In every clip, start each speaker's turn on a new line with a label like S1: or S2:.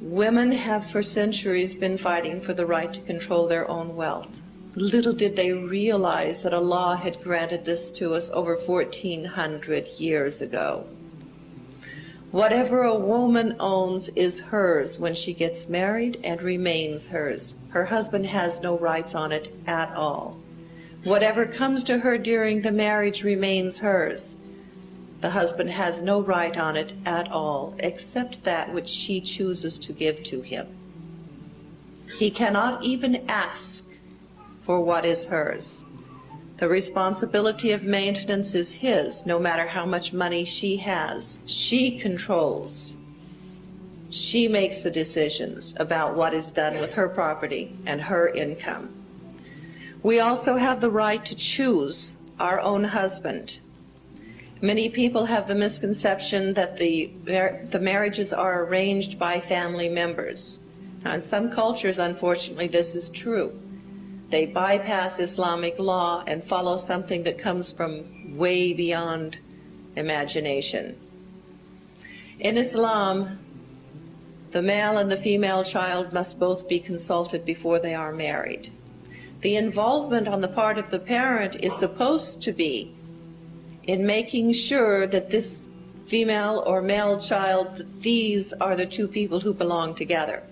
S1: Women have for centuries been fighting for the right to control their own wealth. Little did they realize that Allah had granted this to us over 1400 years ago. Whatever a woman owns is hers when she gets married and remains hers. Her husband has no rights on it at all. Whatever comes to her during the marriage remains hers. The husband has no right on it at all, except that which she chooses to give to him. He cannot even ask for what is hers. The responsibility of maintenance is his, no matter how much money she has. She controls. She makes the decisions about what is done with her property and her income. We also have the right to choose our own husband. Many people have the misconception that the marriages are arranged by family members. Now, in some cultures, unfortunately, this is true. They bypass Islamic law and follow something that comes from way beyond imagination. In Islam, the male and the female child must both be consulted before they are married. The involvement on the part of the parent is supposed to be in making sure that this female or male child, that these are the two people who belong together,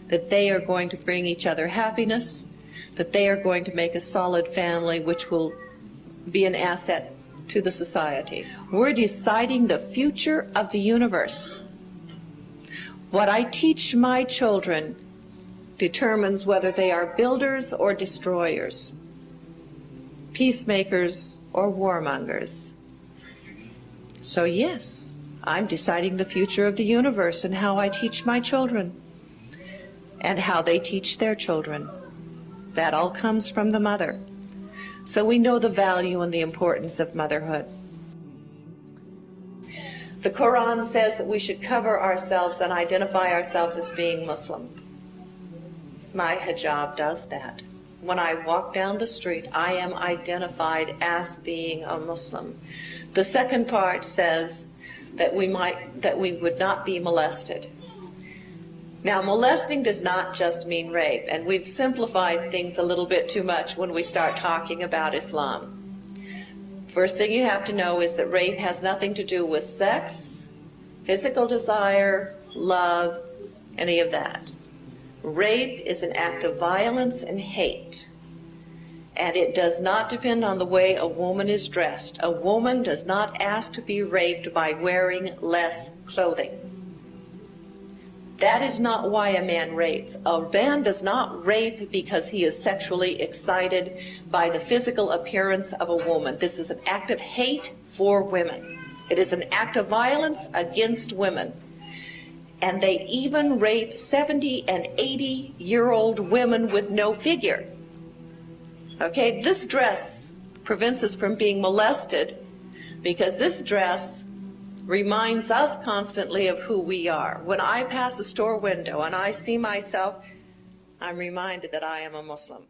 S1: that they are going to bring each other happiness, that they are going to make a solid family which will be an asset to the society. We're deciding the future of the universe. What I teach my children determines whether they are builders or destroyers, peacemakers or warmongers. So yes, I'm deciding the future of the universe and how I teach my children and how they teach their children. That all comes from the mother. So we know the value and the importance of motherhood. The Quran says that we should cover ourselves and identify ourselves as being Muslim. My hijab does that. When I walk down the street, I am identified as being a Muslim. The second part says that we would not be molested. Now, molesting does not just mean rape, and we've simplified things a little bit too much when we start talking about Islam. First thing you have to know is that rape has nothing to do with sex, physical desire, love, any of that. Rape is an act of violence and hate, and it does not depend on the way a woman is dressed. A woman does not ask to be raped by wearing less clothing. That is not why a man rapes. A man does not rape because he is sexually excited by the physical appearance of a woman. This is an act of hate for women. It is an act of violence against women. And they even rape 70 and 80-year-old women with no figure. Okay, this dress prevents us from being molested because this dress reminds us constantly of who we are. When I pass a store window and I see myself, I'm reminded that I am a Muslim.